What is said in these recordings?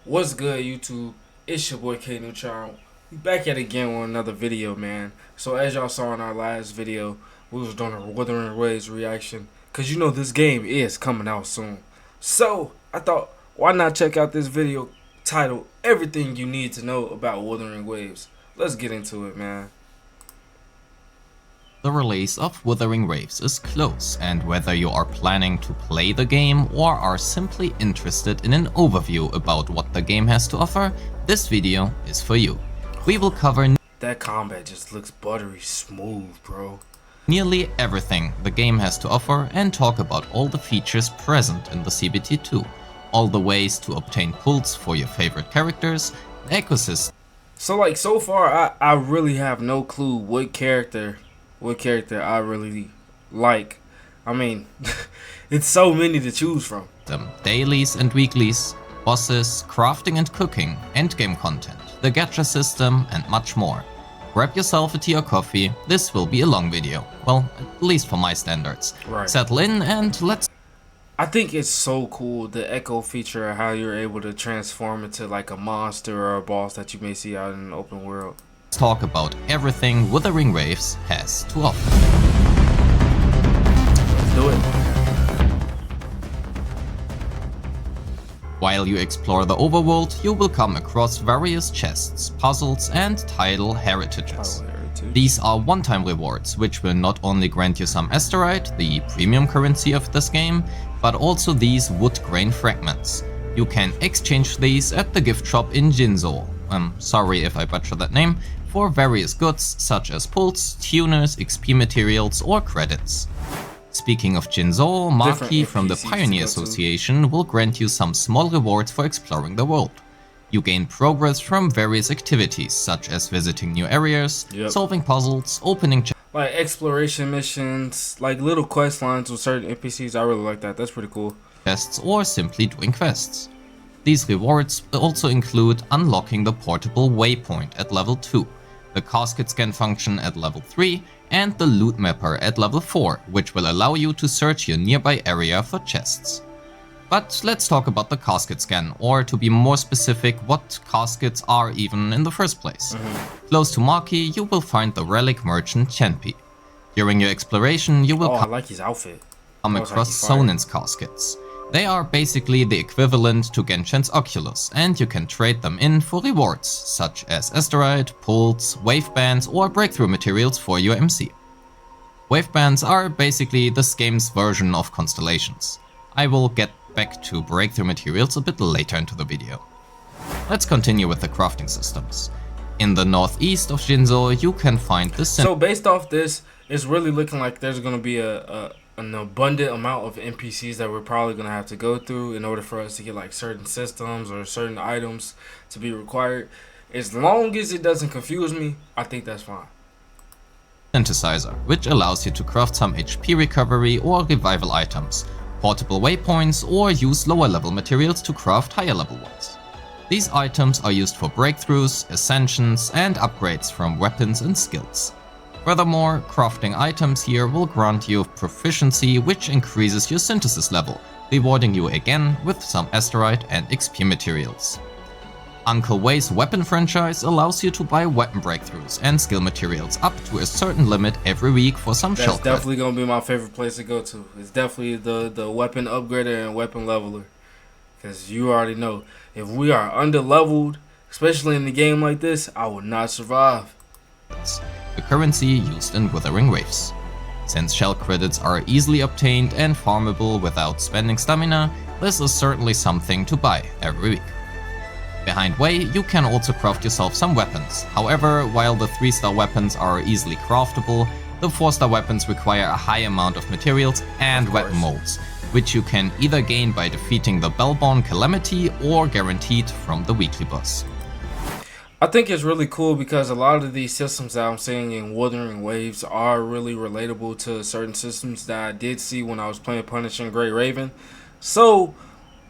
What's good, YouTube? It's your boy KNeutron. We back at it again with another video, man. So as y'all saw in our last video, we was doing a Wuthering Waves reaction, cause you know this game is coming out soon. So I thought, why not check out this video titled "Everything You Need to Know About Wuthering Waves." Let's get into it, man. The release of Wuthering Waves is close, and whether you are planning to play the game or are simply interested in an overview about what the game has to offer, this video is for you. We will cover That combat just looks buttery smooth, bro. nearly everything the game has to offer and talk about all the features present in the CBT2, all the ways to obtain pulls for your favorite characters, the ecosystem. So far I really have no clue what character I really like. I mean, it's so many to choose from. Dailies and weeklies, bosses, crafting and cooking, endgame content, the gacha system, and much more. Grab yourself a tea or coffee, this will be a long video. Well, at least for my standards. Right. Settle in and let's I think it's so cool, the echo feature, how you're able to transform into like a monster or a boss that you may see out in the open world. talk about everything Wuthering Waves has to offer. Let's do it. While you explore the overworld, you will come across various chests, puzzles, and title heritages. These are one-time rewards, which will not only grant you some asteroid, the premium currency of this game, but also these wood grain fragments. You can exchange these at the gift shop in Jinzo, sorry if I butcher that name, for various goods such as pulls, tuners, XP materials, or credits. Speaking of Jinzo, Maki from the Pioneer Association will grant you some small rewards for exploring the world. You gain progress from various activities such as visiting new areas, solving puzzles, opening like exploration missions, like little quest lines with certain NPCs. I really like that. That's pretty cool. chests, or simply doing quests. These rewards also include unlocking the portable waypoint at level 2, the casket scan function at level 3, and the loot mapper at level 4, which will allow you to search your nearby area for chests. But let's talk about the casket scan, or to be more specific, what caskets are even in the first place. Close to Maki, you will find the relic merchant Chenpi. During your exploration, you will I like his outfit. come across Sonin's caskets. They are basically the equivalent to Genshin's Oculus, and you can trade them in for rewards, such as asteroid, pulls, wave bands, or breakthrough materials for your MC. Wave bands are basically this game's version of constellations. I will get back to breakthrough materials a bit later into the video. Let's continue with the crafting systems. In the northeast of Jinzo, you can find this. So based off this, it's really looking like there's gonna be an abundant amount of NPCs that we're probably gonna have to go through in order for us to get like certain systems or certain items to be required. As long as it doesn't confuse me, I think that's fine. Synthesizer, which allows you to craft some HP recovery or revival items, portable waypoints, or use lower level materials to craft higher level ones. These items are used for breakthroughs, ascensions, and upgrades from weapons and skills. Furthermore, crafting items here will grant you proficiency, which increases your synthesis level, rewarding you again with some asteroid and XP materials. Uncle Way's weapon franchise allows you to buy weapon breakthroughs and skill materials up to a certain limit every week for some shell That's definitely gonna be my favorite place to go to. It's definitely the weapon upgrader and weapon leveler. Because you already know, if we are under leveled, especially in a game like this, I will not survive. The currency used in Wuthering Waves. Since shell credits are easily obtained and farmable without spending stamina, this is certainly something to buy every week. Behind Way, you can also craft yourself some weapons. However, while the 3-star weapons are easily craftable, the 4-star weapons require a high amount of materials and weapon molds, which you can either gain by defeating the Bellborn Calamity or guaranteed from the weekly boss. I think it's really cool because a lot of these systems that I'm seeing in Wuthering Waves are really relatable to certain systems that I did see when I was playing Punishing Great Raven. So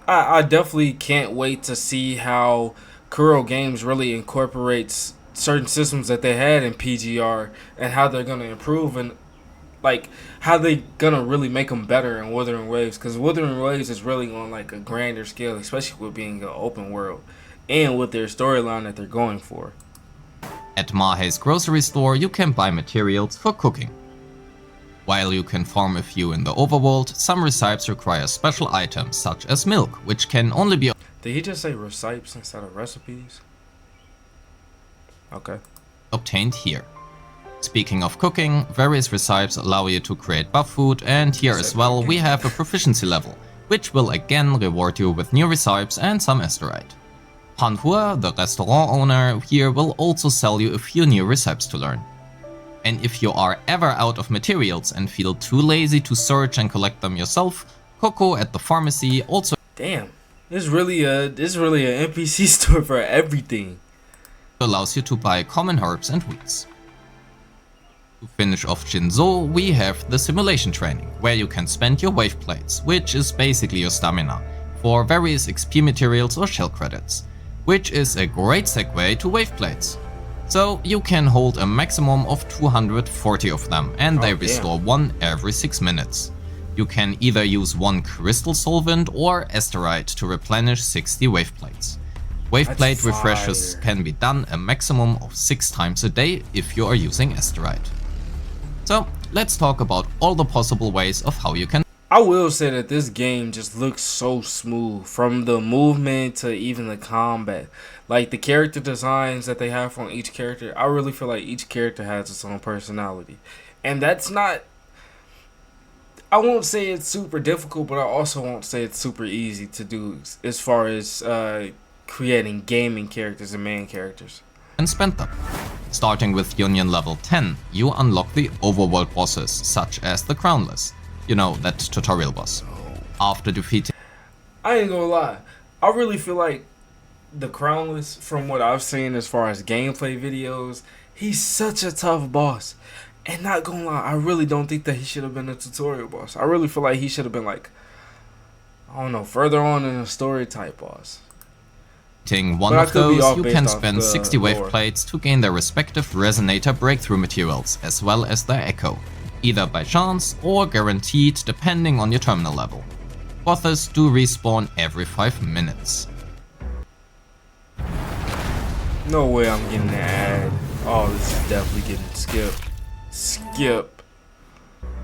I definitely can't wait to see how Kuro Games really incorporates certain systems that they had in PGR and how they're going to improve. And like how they gonna really make them better in Wuthering Waves, because Wuthering Waves is really on like a grander scale, especially with being an open world and with their storyline that they're going for. At Mahei's grocery store, you can buy materials for cooking. While you can farm a few in the overworld, some recipes require special items such as milk, which can only be Did he just say recipes instead of recipes? Okay. obtained here. Speaking of cooking, various recipes allow you to create buff food, and here as well we have a proficiency level, which will again reward you with new recipes and some asteroid. Hanhua, the restaurant owner here, will also sell you a few new recipes to learn. And if you are ever out of materials and feel too lazy to search and collect them yourself, Coco at the pharmacy also Damn, this is really an NPC store for everything. allows you to buy common herbs and weeds. To finish off Jinzhou, we have the simulation training, where you can spend your wave plates, which is basically your stamina, for various XP materials or shell credits, which is a great segue to wave plates. So you can hold a maximum of 240 of them, and they restore one every 6 minutes. You can either use one crystal solvent or asteroid to replenish 60 wave plates. Wave plate refreshes can be done a maximum of 6 times a day if you are using asteroid. So let's talk about all the possible ways of how you can. I will say that this game just looks so smooth, from the movement to even the combat. Like the character designs that they have on each character, I really feel like each character has its own personality. And that's not, I won't say it's super difficult, but I also won't say it's super easy to do as far as creating gaming characters and main characters. And spend them. Starting with Union level 10, you unlock the overworld bosses, such as the Crownless. You know, that tutorial boss. After defeating... I ain't gonna lie, I really feel like the Crownless, from what I've seen as far as gameplay videos, he's such a tough boss. And not gonna lie, I really don't think that he should have been a tutorial boss. I really feel like he should have been like, I don't know, further on in a story type boss. One of those, you can spend 60 wave plates to gain their respective resonator breakthrough materials, as well as their echo, either by chance or guaranteed depending on your terminal level. Bosses do respawn every 5 minutes. No way I'm getting an ad. Oh, this is definitely getting skipped. Skip.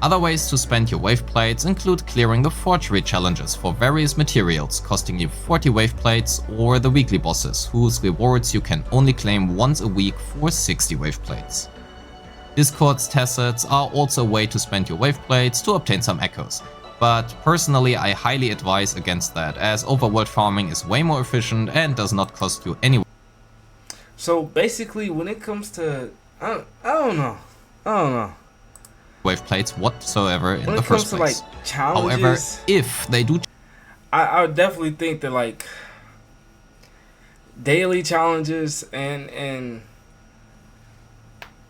Other ways to spend your wave plates include clearing the forgery challenges for various materials, costing you 40 wave plates, or the weekly bosses, whose rewards you can only claim once a week for 60 wave plates. Discord's tessets are also a way to spend your wave plates to obtain some echoes, but personally I highly advise against that, as overworld farming is way more efficient and does not cost you any. So basically, when it comes to, I don't know. Wave plates whatsoever in the first place. When it comes to like challenges, however, if they do, I would definitely think that like daily challenges and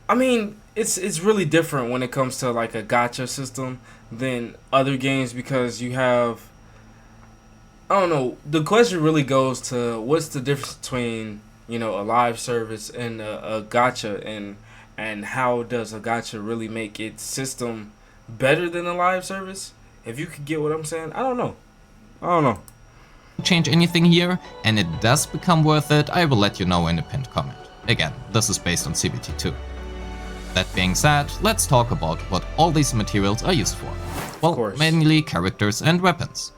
I mean it's really different when it comes to like a gacha system than other games, because you have, I don't know, the question really goes to what's the difference between, you know, a live service and a gacha, and how does a gacha really make its system better than a live service? If you could get what I'm saying, I don't know. Change anything here, and it does become worth it, I will let you know in a pinned comment. Again, this is based on CBT2. That being said, let's talk about what all these materials are used for. Well, mainly characters and weapons.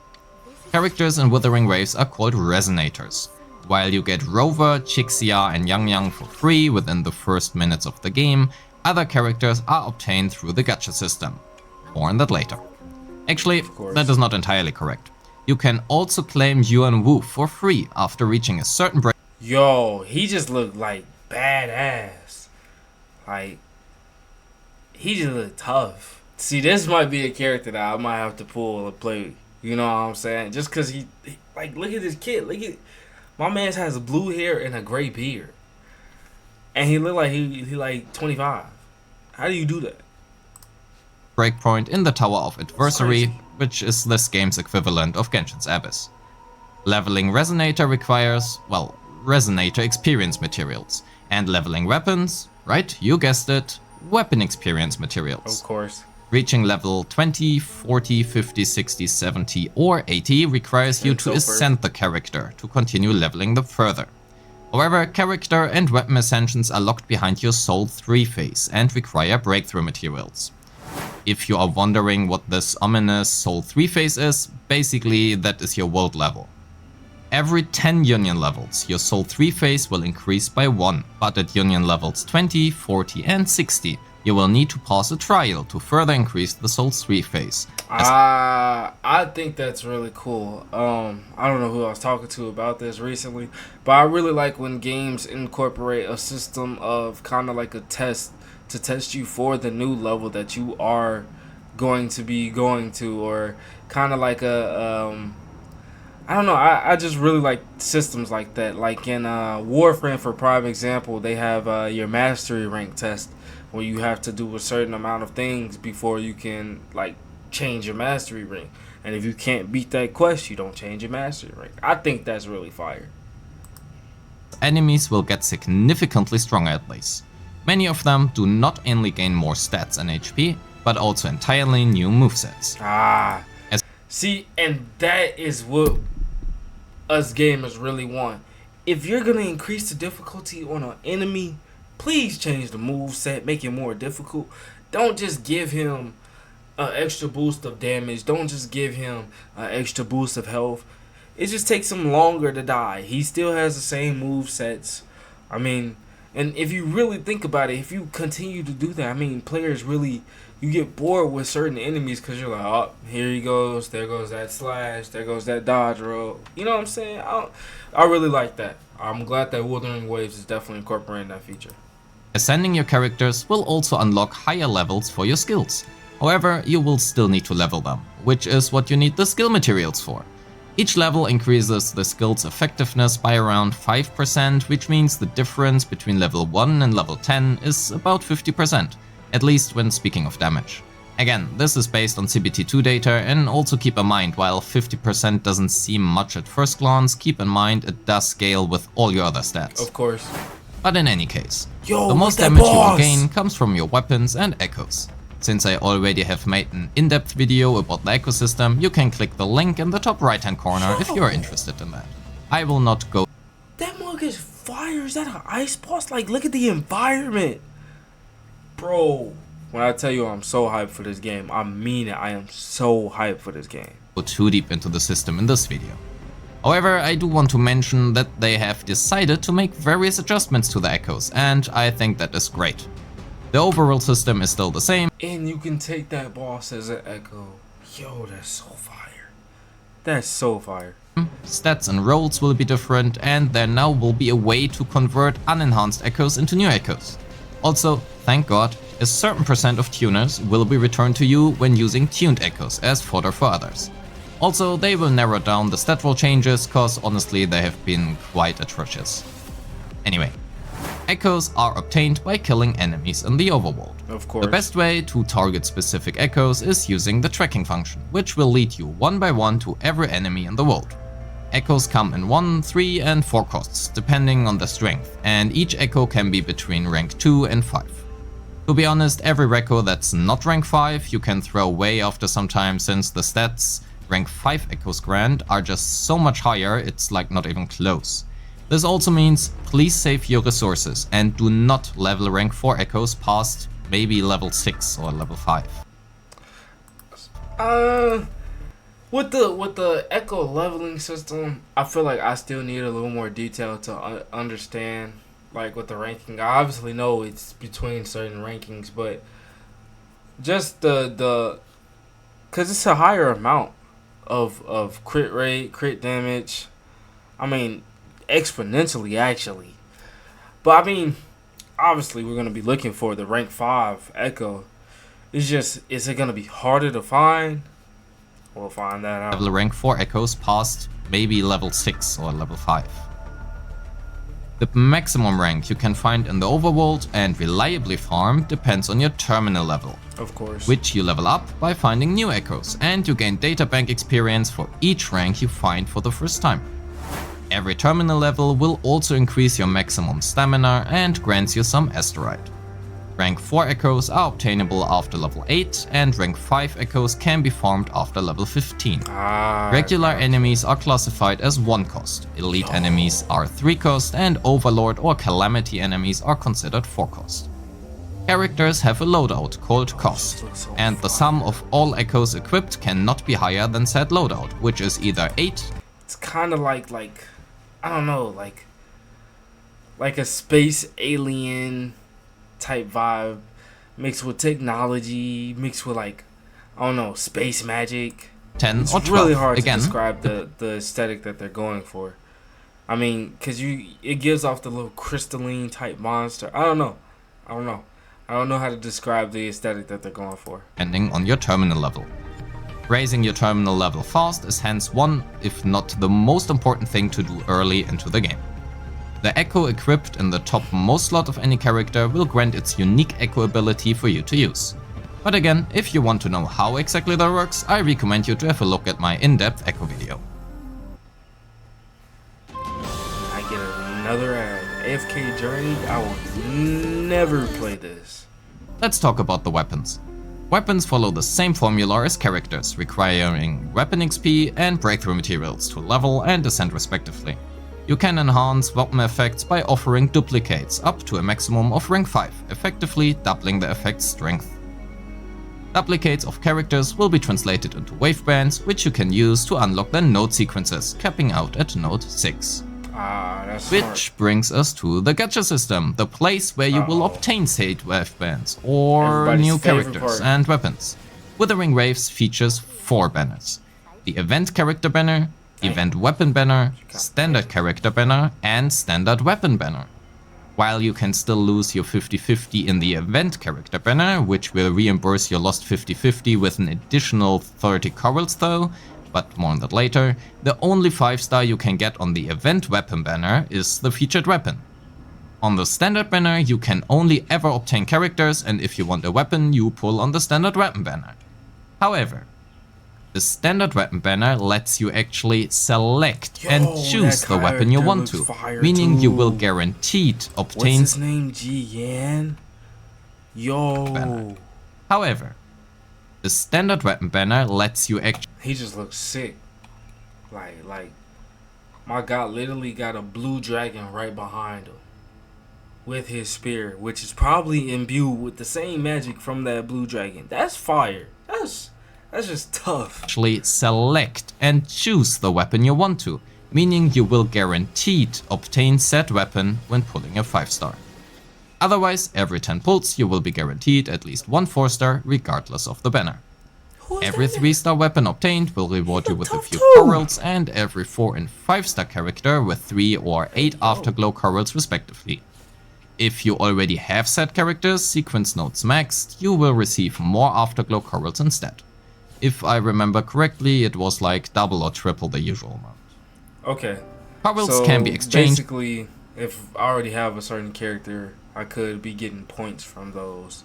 Characters in Wuthering Waves are called resonators. While you get Rover, Chixia and Yang Yang for free within the first minutes of the game, other characters are obtained through the gacha system. More on that later. Actually, that is not entirely correct. You can also claim Yuan Wu for free after reaching a certain break. Yo, he just looked like badass. Like, he just looked tough. See, this might be a character that I might have to pull or play. You know what I'm saying? Just because he like, look at this kid. Look at, my man has blue hair and a gray beard. And he look like he like 25. How do you do that? Breakpoint in the Tower of Adversary, which is this game's equivalent of Genshin's Abyss. Leveling Resonator requires, well, Resonator experience materials. And leveling weapons, right, you guessed it, weapon experience materials. Of course. Reaching level 20, 40, 50, 60, 70 or 80 requires you to ascend the character to continue leveling them further. However, character and weapon ascensions are locked behind your Soul 3 phase and require breakthrough materials. If you are wondering what this ominous Soul 3 phase is, basically that is your world level. Every 10 union levels, your Soul 3 phase will increase by 1, but at union levels 20, 40 and 60, you will need to pass a trial to further increase the Soul 3 phase. I think that's really cool. I don't know who I was talking to about this recently, but I really like when games incorporate a system of kind of like a test to test you for the new level that you are going to be going to, or kind of like a I don't know. I just really like systems like that. Like in Warframe, for prime example, they have your mastery rank test, where you have to do a certain amount of things before you can like change your mastery rank. And if you can't beat that quest, you don't change your mastery rank. I think that's really fire. Enemies will get significantly stronger at least. Many of them do not only gain more stats and HP, but also entirely new movesets. See, and that is what us gamers really want. If you're gonna increase the difficulty on an enemy, please change the moveset, make it more difficult. Don't just give him an extra boost of damage. Don't just give him an extra boost of health. It just takes him longer to die. He still has the same movesets. I mean, and if you really think about it, if you continue to do that, I mean, players really, you get bored with certain enemies because you're like, oh, here he goes, there goes that slash, there goes that dodge roll. You know what I'm saying? I really like that. I'm glad that Wuthering Waves is definitely incorporating that feature. Ascending your characters will also unlock higher levels for your skills. However, you will still need to level them, which is what you need the skill materials for. Each level increases the skill's effectiveness by around 5%, which means the difference between level 1 and level 10 is about 50%, at least when speaking of damage. Again, this is based on CBT2 data, and also keep in mind, while 50% doesn't seem much at first glance, keep in mind it does scale with all your other stats. Of course. But in any case, the most damage you will gain comes from your weapons and echoes. Since I already have made an in-depth video about the ecosystem, you can click the link in the top right hand corner if you are interested in that. I will not go. That mug is fire. Is that an ice boss? Like, look at the environment. Bro, when I tell you I'm so hyped for this game, I mean it. I am so hyped for this game. Go too deep into the system in this video. However, I do want to mention that they have decided to make various adjustments to the echoes, and I think that is great. The overall system is still the same. And you can take that boss as an echo. Yo, that's so fire. That's so fire. Stats and rolls will be different, and there now will be a way to convert unenhanced echoes into new echoes. Also, thank God, a certain percent of tuners will be returned to you when using tuned echoes as fodder for others. Also, they will narrow down the stat roll changes, cause honestly they have been quite atrocious. Anyway. Echoes are obtained by killing enemies in the overworld. Of course. The best way to target specific echoes is using the tracking function, which will lead you one by one to every enemy in the world. Echoes come in 1, 3 and 4 costs, depending on the strength, and each echo can be between rank 2 and 5. To be honest, every echo that's not rank 5 you can throw away after some time, since the stats rank 5 echoes grant are just so much higher, it's like not even close. This also means please save your resources and do not level rank 4 echoes past maybe level 6 or level 5. With the echo leveling system, I feel like I still need a little more detail to understand, like with the ranking. I obviously know it's between certain rankings, but just the cause it's a higher amount of crit rate, crit damage. I mean, exponentially actually. But I mean, obviously we're gonna be looking for the rank 5 echo. It's just, is it gonna be harder to find? We'll find that out. Level rank 4 echoes past maybe level 6 or level 5. The maximum rank you can find in the overworld and reliably farm depends on your terminal level. Of course. Which you level up by finding new echoes, and you gain databank experience for each rank you find for the first time. Every terminal level will also increase your maximum stamina and grants you some asteroid. Rank 4 echoes are obtainable after level 8, and rank 5 echoes can be farmed after level 15. Regular enemies are classified as 1 cost, elite enemies are 3 cost, and overlord or calamity enemies are considered 4 cost. Characters have a loadout called cost, and the sum of all echoes equipped cannot be higher than said loadout, which is either 8. It's kind of like I don't know, like a space alien type vibe mixed with technology, mixed with I don't know, space magic. 10 it's or 12. Really hard Again, to describe the aesthetic that they're going for. I mean, cause it gives off the little crystalline type monster. I don't know how to describe the aesthetic that they're going for. Depending on your terminal level. Raising your terminal level fast is hence one, if not the most important thing to do early into the game. The echo equipped in the topmost slot of any character will grant its unique echo ability for you to use. But again, if you want to know how exactly that works, I recommend you to have a look at my in-depth echo video. I get another ad. AFK Journey, I will never play this. Let's talk about the weapons. Weapons follow the same formula as characters, requiring weapon XP and breakthrough materials to level and ascend respectively. You can enhance weapon effects by offering duplicates up to a maximum of rank 5, effectively doubling the effect's strength. Duplicates of characters will be translated into wave bands, which you can use to unlock their node sequences, capping out at node 6. That's Which smart. brings us to the gacha system, the place where you will obtain said wave bands or Everybody's new favorite characters part. and weapons. Wuthering Waves features 4 banners: the event character banner, event weapon banner, standard character banner, and standard weapon banner. While you can still lose your 50-50 in the event character banner, which will reimburse your lost 50-50 with an additional 30 corals though, but more on that later, the only 5-star you can get on the event weapon banner is the featured weapon. On the standard banner you can only ever obtain characters, and if you want a weapon you pull on the standard weapon banner. However, the standard weapon banner lets you actually select and choose the weapon you want to, meaning you will guaranteed obtain. What's his name? Ji-Yan? Yo. Banner. However, the standard weapon banner lets you actually. He just looks sick. Like, my god literally got a blue dragon right behind him with his spear, which is probably imbued with the same magic from that blue dragon. That's fire. That's just tough. Actually select and choose the weapon you want to, meaning you will guaranteed obtain said weapon when pulling a 5-star. Otherwise, every 10 pulls you will be guaranteed at least 1 4-star regardless of the banner. Every 3-star weapon obtained will reward you with a few corals, and every 4 and 5-star character with 3 or 8 afterglow corals respectively. If you already have said characters sequence nodes maxed, you will receive more afterglow corals instead. If I remember correctly, it was like double or triple the usual amount. Okay. Corals can be exchanged. Basically, if I already have a certain character, I could be getting points from those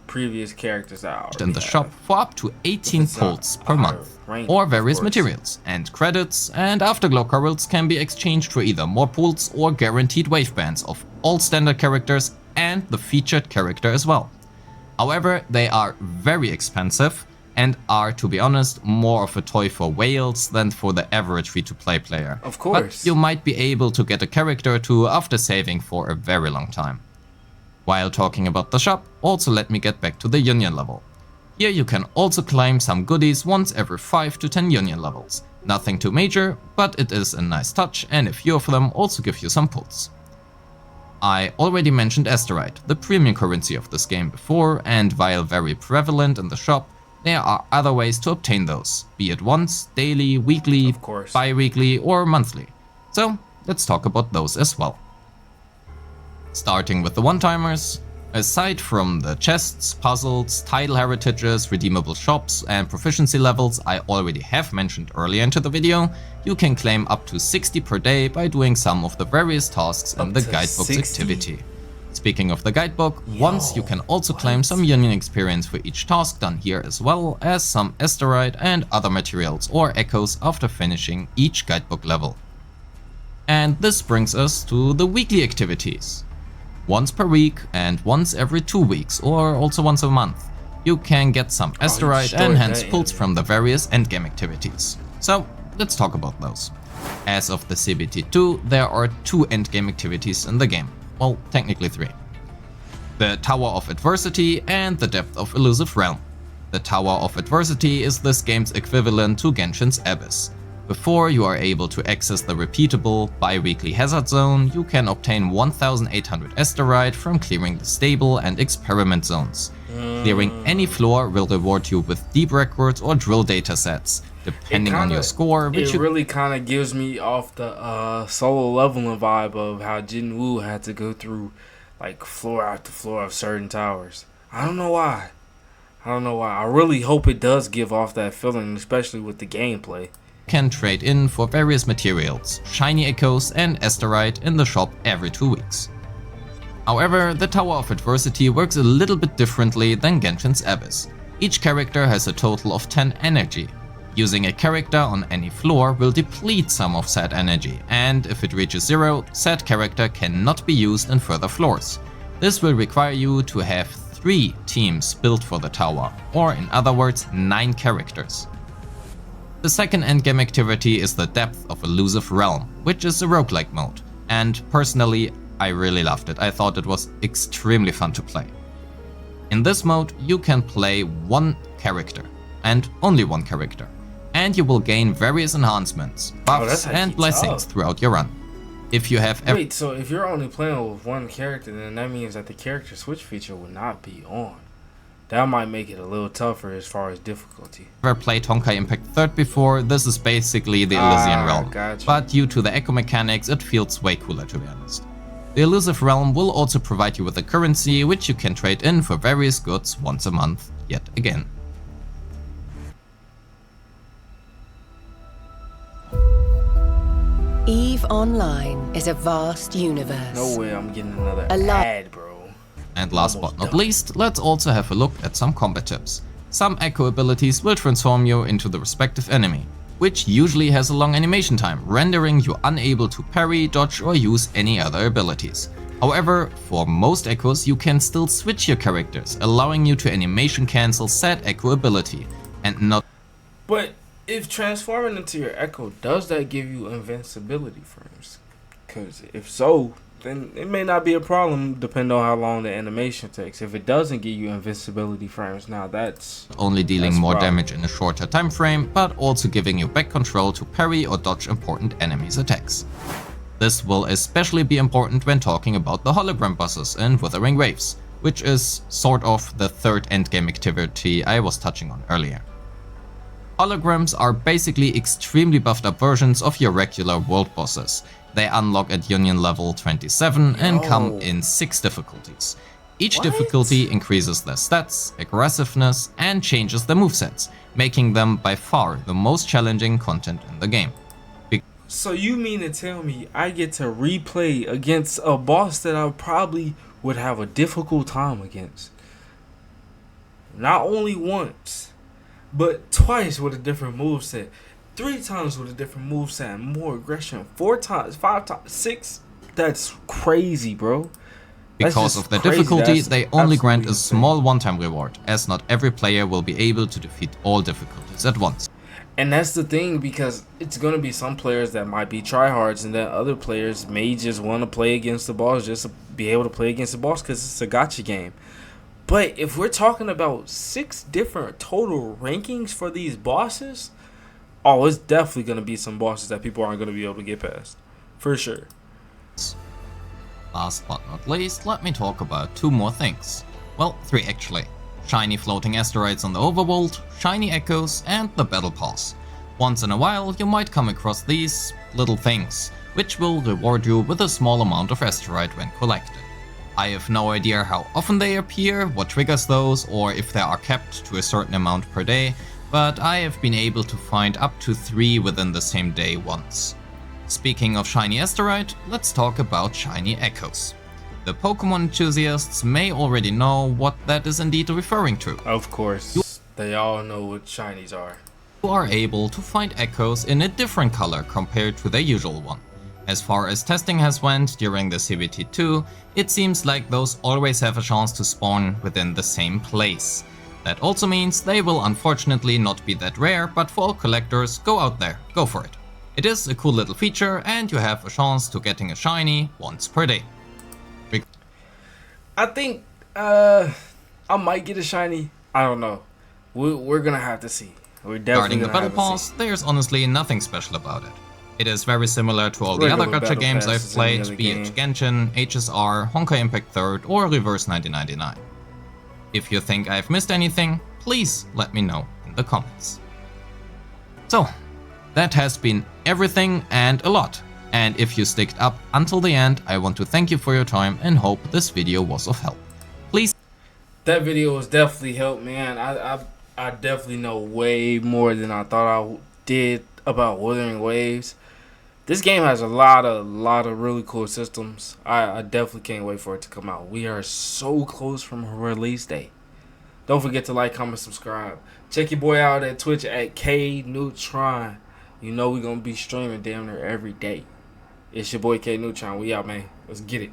previous characters that I already in the have. shop for up to 18 pulls per month, or various materials, and credits and afterglow corals can be exchanged for either more pulls or guaranteed wave bands of all standard characters and the featured character as well. However, they are very expensive and are, to be honest, more of a toy for whales than for the average free-to-play player. Of course. But you might be able to get a character or two after saving for a very long time. While talking about the shop, also let me get back to the union level. Here you can also claim some goodies once every 5 to 10 union levels. Nothing too major, but it is a nice touch, and a few of them also give you some pulls. I already mentioned Asteroid, the premium currency of this game before, and while very prevalent in the shop, there are other ways to obtain those, be it once, daily, weekly, bi-weekly or monthly. So let's talk about those as well. Starting with the one-timers, aside from the chests, puzzles, title heritages, redeemable shops and proficiency levels I already have mentioned earlier into the video, you can claim up to 60 per day by doing some of the various tasks in the guidebook's 60? activity. Speaking of the guidebook, once you can also claim some union experience for each task done here, as well as some asteroid and other materials or echoes after finishing each guidebook level. And this brings us to the weekly activities. Once per week and once every 2 weeks, or also once a month, you can get some asteroid and hence pulls from the various endgame activities. So let's talk about those. As of the CBT2, there are 2 endgame activities in the game. Well, technically 3. The Tower of Adversity and the Depth of Elusive Realm. The Tower of Adversity is this game's equivalent to Genshin's Abyss. Before you are able to access the repeatable, bi-weekly hazard zone, you can obtain 1800 asteroid from clearing the stable and experiment zones. Clearing any floor will reward you with deep records or drill datasets, depending on your score. It really kind of gives me off the solo leveling vibe of how Jinwoo had to go through like floor after floor of certain towers. I don't know why. I really hope it does give off that feeling, especially with the gameplay. Can trade in for various materials, shiny echoes and asteroid in the shop every 2 weeks. However, the Tower of Adversity works a little bit differently than Genshin's Abyss. Each character has a total of 10 energy. Using a character on any floor will deplete some of said energy, and if it reaches 0, said character cannot be used in further floors. This will require you to have 3 teams built for the tower, or in other words 9 characters. The second endgame activity is the Depth of Elusive Realm, which is a roguelike mode, and personally I really loved it. I thought it was extremely fun to play. In this mode you can play 1 character, and only 1 character, and you will gain various enhancements, buffs and blessings throughout your run. If you have Wait, so if you're only playing with 1 character, then that means that the character switch feature will not be on. That might make it a little tougher as far as difficulty. Ever played Honkai Impact 3rd before, this is basically the Elysian Realm, but due to the echo mechanics it feels way cooler, to be honest. The Elusive Realm will also provide you with a currency which you can trade in for various goods once a month, yet again. EVE Online is a vast universe. No way I'm getting another ad, bro. And last but not least, let's also have a look at some combat tips. Some echo abilities will transform you into the respective enemy, which usually has a long animation time, rendering you unable to parry, dodge or use any other abilities. However, for most echoes you can still switch your characters, allowing you to animation cancel said echo ability, and not... But if transforming into your echo, does that give you invincibility frames? Because if so, then it may not be a problem depending on how long the animation takes. If it doesn't give you invincibility frames, now that's only dealing more damage in a shorter time frame, but also giving you back control to parry or dodge important enemies' attacks. This will especially be important when talking about the hologram bosses in Wuthering Waves, which is sort of the 3rd endgame activity I was touching on earlier. Holograms are basically extremely buffed up versions of your regular world bosses. They unlock at Union level 27 and come in 6 difficulties. Each difficulty increases their stats, aggressiveness and changes their movesets, making them by far the most challenging content in the game. So you mean to tell me I get to replay against a boss that I probably would have a difficult time against? Not only once, but twice with a different moveset. 3 times with a different moveset and more aggression. 4 times, 5 times, 6. That's crazy, bro. Because of the difficulty, they only grant a small one-time reward, as not every player will be able to defeat all difficulties at once. And that's the thing, because it's going to be some players that might be tryhards, and then other players may just want to play against the boss, just to be able to play against the boss because it's a gacha game. But if we're talking about 6 different total rankings for these bosses, oh, it's definitely going to be some bosses that people aren't going to be able to get past. For sure. Last but not least, let me talk about 2 more things. Well, 3 actually. Shiny floating asteroids on the overworld, shiny echoes and the battle pass. Once in a while you might come across these little things, which will reward you with a small amount of asteroid when collected. I have no idea how often they appear, what triggers those, or if they are kept to a certain amount per day, but I have been able to find up to 3 within the same day once. Speaking of shiny asteroid, let's talk about shiny echoes. The Pokemon enthusiasts may already know what that is indeed referring to. Of course, they all know what shinies are. You are able to find echoes in a different color compared to their usual one. As far as testing has went during the CBT2, it seems like those always have a chance to spawn within the same place. That also means they will unfortunately not be that rare, but for all collectors, go out there, go for it. It is a cool little feature and you have a chance to getting a shiny once per day. I think I might get a shiny. I don't know. We're gonna have to see. We're definitely Regarding the gonna battle have to see. pass, there's honestly nothing special about it. It is very similar to all the Regular other gacha battle games I've passes in the played, other be it Genshin, HSR, Honkai Impact 3rd or Reverse 1999. If you think I've missed anything, please let me know in the comments. So, that has been everything and a lot. And if you sticked up until the end, I want to thank you for your time and hope this video was of help. Please. That video was definitely helped, man. I definitely know way more than I thought I did about Wuthering Waves. This game has a lot of really cool systems. I definitely can't wait for it to come out. We are so close from a release date. Don't forget to like, comment, subscribe. Check your boy out at Twitch at KNeutron. You know we're going to be streaming damn near every day. It's your boy KNeutron. We out, man. Let's get it.